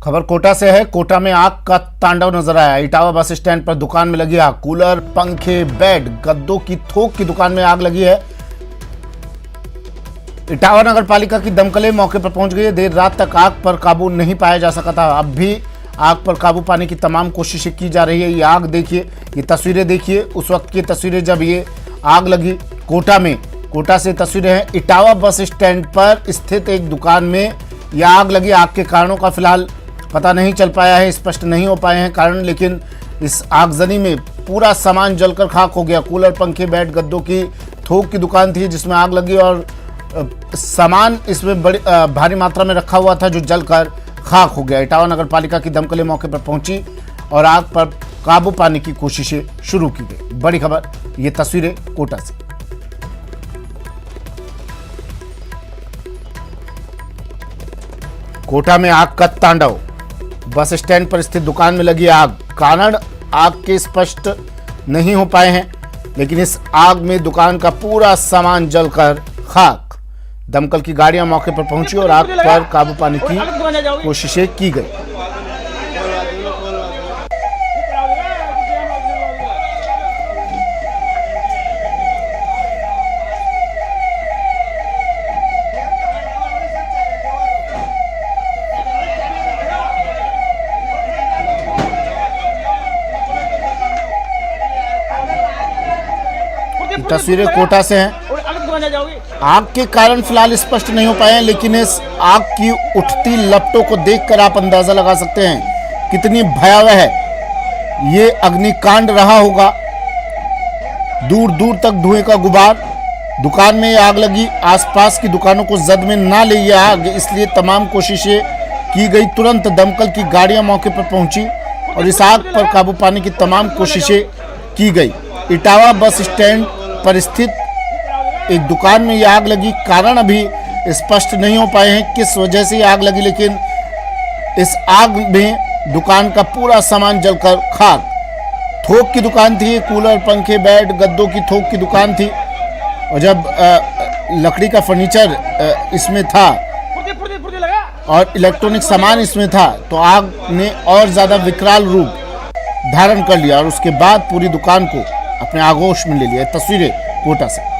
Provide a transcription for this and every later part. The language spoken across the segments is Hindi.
खबर कोटा से है। कोटा में आग का तांडव नजर आया। इटावा बस स्टैंड पर दुकान में लगी आग। कूलर, पंखे, बेड, गद्दों की थोक की दुकान में आग लगी है। इटावा नगर पालिका की दमकलें मौके पर पहुंच गई है। देर रात तक आग पर काबू नहीं पाया जा सका था। अब भी आग पर काबू पाने की तमाम कोशिशें की जा रही है। ये आग देखिए, ये तस्वीरें देखिए, उस वक्त की तस्वीरें जब ये आग लगी कोटा में। कोटा से तस्वीरें हैं। इटावा बस स्टैंड पर स्थित एक दुकान में यह आग लगी। आग के कारणों का फिलहाल पता नहीं चल पाया है, स्पष्ट नहीं हो पाए हैं कारण, लेकिन इस आगजनी में पूरा सामान जलकर खाक हो गया। कूलर, पंखे, बेड, गद्दों की थोक की दुकान थी जिसमें आग लगी और सामान इसमें बड़ी भारी मात्रा में रखा हुआ था जो जलकर खाक हो गया। इटावा नगर पालिका की दमकलें मौके पर पहुंची और आग पर काबू पाने की कोशिशें शुरू की गई। बड़ी खबर, ये तस्वीरें कोटा से। कोटा में आग का तांडव। बस स्टैंड पर स्थित दुकान में लगी आग। कारण आग के स्पष्ट नहीं हो पाए हैं, लेकिन इस आग में दुकान का पूरा सामान जलकर खाक। दमकल की गाड़ियां मौके पर पहुंची और आग पर काबू पाने की कोशिशें की गई। तस्वीरें कोटा से हैं। आग के कारण फिलहाल स्पष्ट नहीं हो पाए हैं, लेकिन इस आग की उठती लपटों को देखकर आप अंदाजा लगा सकते हैं कितनी भयावह है ये अग्निकांड रहा होगा। दूर दूर तक धुएं का गुबार। दुकान में आग लगी। आसपास की दुकानों को जद में ना ले ये आग, इसलिए तमाम कोशिशें की गई। तुरंत दमकल की गाड़ियां मौके पर पहुंची और इस आग पर काबू पाने की तमाम कोशिशें की गई। इटावा बस स्टैंड पर स्थित एक दुकान में यह आग लगी। कारण अभी स्पष्ट नहीं हो पाए हैं किस वजह से आग लगी, लेकिन इस आग में दुकान का पूरा सामान जलकर खाक। थोक की दुकान थी। कूलर, पंखे, बेड, गद्दों की थोक की दुकान थी और जब लकड़ी का फर्नीचर इसमें था और इलेक्ट्रॉनिक सामान इसमें था तो आग ने और ज्यादा विकराल रूप धारण कर लिया और उसके बाद पूरी दुकान को अपने आगोश में ले लिया। तस्वीरें कोटा से।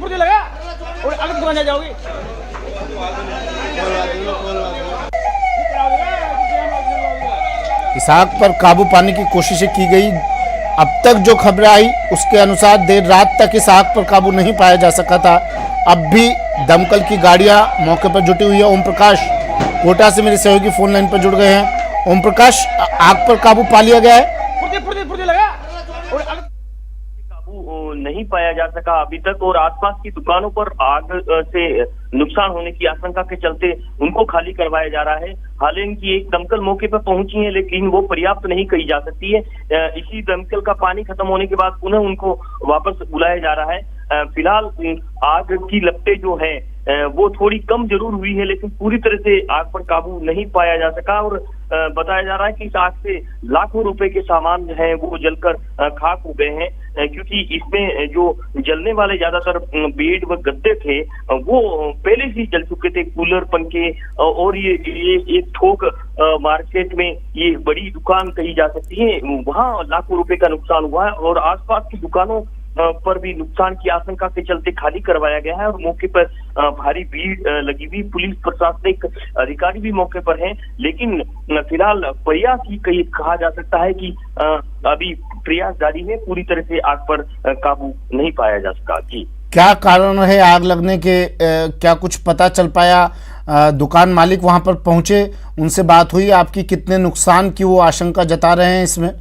लगा और अलग दुकान जाओगे। इस आग पर काबू पाने की कोशिशें की गई। अब तक जो खबरें आई उसके अनुसार देर रात तक इस आग पर काबू नहीं पाया जा सका था। अब भी दमकल की गाड़ियां मौके पर जुटी हुई है। ओम प्रकाश कोटा से मेरे सहयोगी फोन लाइन पर जुड़ गए हैं। ओम प्रकाश, आग पर काबू पा लिया गया है? लगा और काबू नहीं पाया जा सका अभी तक और आसपास की दुकानों पर आग से नुकसान होने की आशंका के चलते उनको खाली करवाया जा रहा है। हालांकि एक दमकल मौके पर पहुंची है, लेकिन वो पर्याप्त नहीं कही जा सकती है। इसी दमकल का पानी खत्म होने के बाद पुनः उनको वापस बुलाया जा रहा है। फिलहाल आग की लपटें जो है वो थोड़ी कम जरूर हुई है, लेकिन पूरी तरह से आग पर काबू नहीं पाया जा सका और बताया जा रहा है कि इस आग से लाखों रुपए के सामान जो है वो जलकर खाक हो गए हैं, क्योंकि इसमें जो जलने वाले ज्यादातर बेड व गद्दे थे वो पहले से जल चुके थे। कूलर, पंखे और ये एक थोक मार्केट में ये बड़ी दुकान कही जा सकती है, वहां लाखों रुपए का नुकसान हुआ है और आसपास की दुकानों पर भी नुकसान की आशंका के चलते खाली करवाया गया है और मौके पर भारी भीड़ लगी हुई। पुलिस प्रशासनिक अधिकारी भी मौके पर हैं, लेकिन फिलहाल प्रयास ही कहा जा सकता है कि अभी प्रयास जारी है। पूरी तरह से आग पर काबू नहीं पाया जा सका। जी, क्या कारण है आग लगने के? क्या कुछ पता चल पाया? दुकान मालिक वहां पर पहुंचे, उनसे बात हुई आपकी? कितने नुकसान की वो आशंका जता रहे हैं इसमें?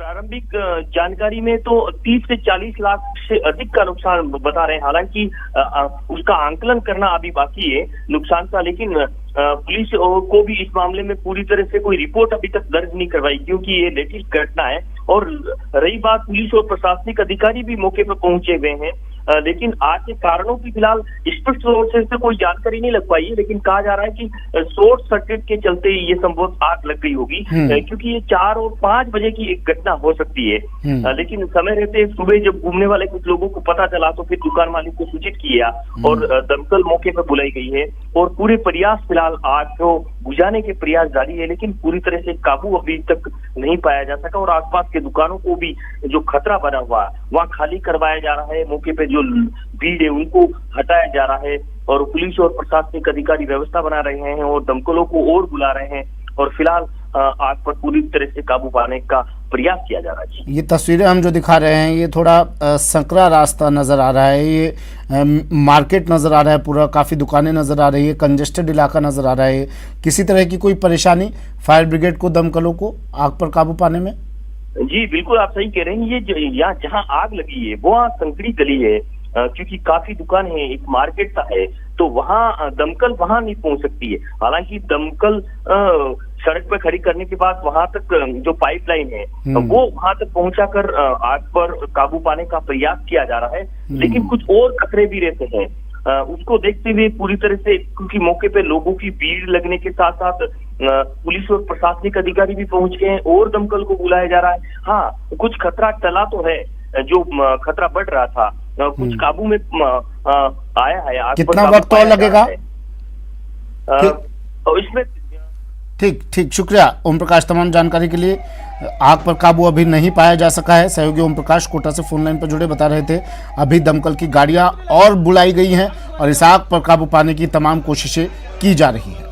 प्रारंभिक जानकारी में तो 30 से 40 लाख से अधिक का नुकसान बता रहे हैं। हालांकि उसका आंकलन करना अभी बाकी है नुकसान का, लेकिन पुलिस को भी इस मामले में पूरी तरह से कोई रिपोर्ट अभी तक दर्ज नहीं करवाई, क्योंकि ये लेटेस्ट घटना है। और रही बात, पुलिस और प्रशासनिक अधिकारी भी मौके पर पहुंचे हुए हैं। लेकिन आग के कारणों की फिलहाल स्पष्ट रूप से कोई जानकारी नहीं लग पाई है, लेकिन कहा जा रहा है कि शॉर्ट सर्किट के चलते ये संभव आग लग गई होगी, क्योंकि ये 4 और 5 बजे की एक घटना हो सकती है। लेकिन समय रहते सुबह जब घूमने वाले कुछ लोगों को पता चला तो फिर दुकान मालिक को सूचित किया और दमकल मौके पर बुलाई गई है और पूरे प्रयास फिलहाल आग को बुझाने के प्रयास जारी है, लेकिन पूरी तरह से काबू अभी तक नहीं पाया जा सका और आसपास के दुकानों को भी जो खतरा बना हुआ वहाँ खाली करवाया जा रहा है। मौके पे जो भीड़ है उनको हटाया जा रहा है और पुलिस और प्रशासनिक अधिकारी व्यवस्था बना रहे हैं और दमकलों को और बुला रहे हैं और फिलहाल आग पर पूरी तरह से काबू पाने का प्रयास किया जा रहा है। ये तस्वीरें हम जो दिखा रहे हैं ये थोड़ा संकरा रास्ता नज़र आ रहा है, ये मार्केट नज़र आ रहा है, पूरा काफ़ी दुकानें नज़र आ रही है, कंजेस्टेड इलाका नज़र आ रहा है। किसी तरह की कोई परेशानी फायर ब्रिगेड को, दमकलों को आग पर काबू पाने में? जी बिल्कुल, आप सही कह रहे हैं। ये यहाँ जहाँ आग लगी है वो संकरी गली है, क्योंकि काफी दुकान है, एक मार्केट सा है, तो वहाँ दमकल वहाँ नहीं पहुंच सकती है। हालांकि दमकल सड़क पर खड़ी करने के बाद वहां तक जो पाइपलाइन है वो वहां तक पहुंचाकर आग पर काबू पाने का प्रयास किया जा रहा है, लेकिन कुछ और खतरे भी रहते हैं। उसको देखते हुए पूरी तरह से, क्योंकि मौके पे लोगों की भीड़ लगने के साथ साथ पुलिस और प्रशासनिक अधिकारी भी पहुंच गए हैं और दमकल को बुलाया जा रहा है। हाँ, कुछ खतरा टला तो है, जो खतरा बढ़ रहा था कुछ काबू में आया है। आग कितना वक्त और लगेगा इसमें? ठीक, शुक्रिया ओम प्रकाश तमाम जानकारी के लिए। आग पर काबू अभी नहीं पाया जा सका है। सहयोगी ओम प्रकाश कोटा से फोन लाइन पर जुड़े बता रहे थे अभी दमकल की गाड़ियां और बुलाई गई हैं और इस आग पर काबू पाने की तमाम कोशिशें की जा रही है।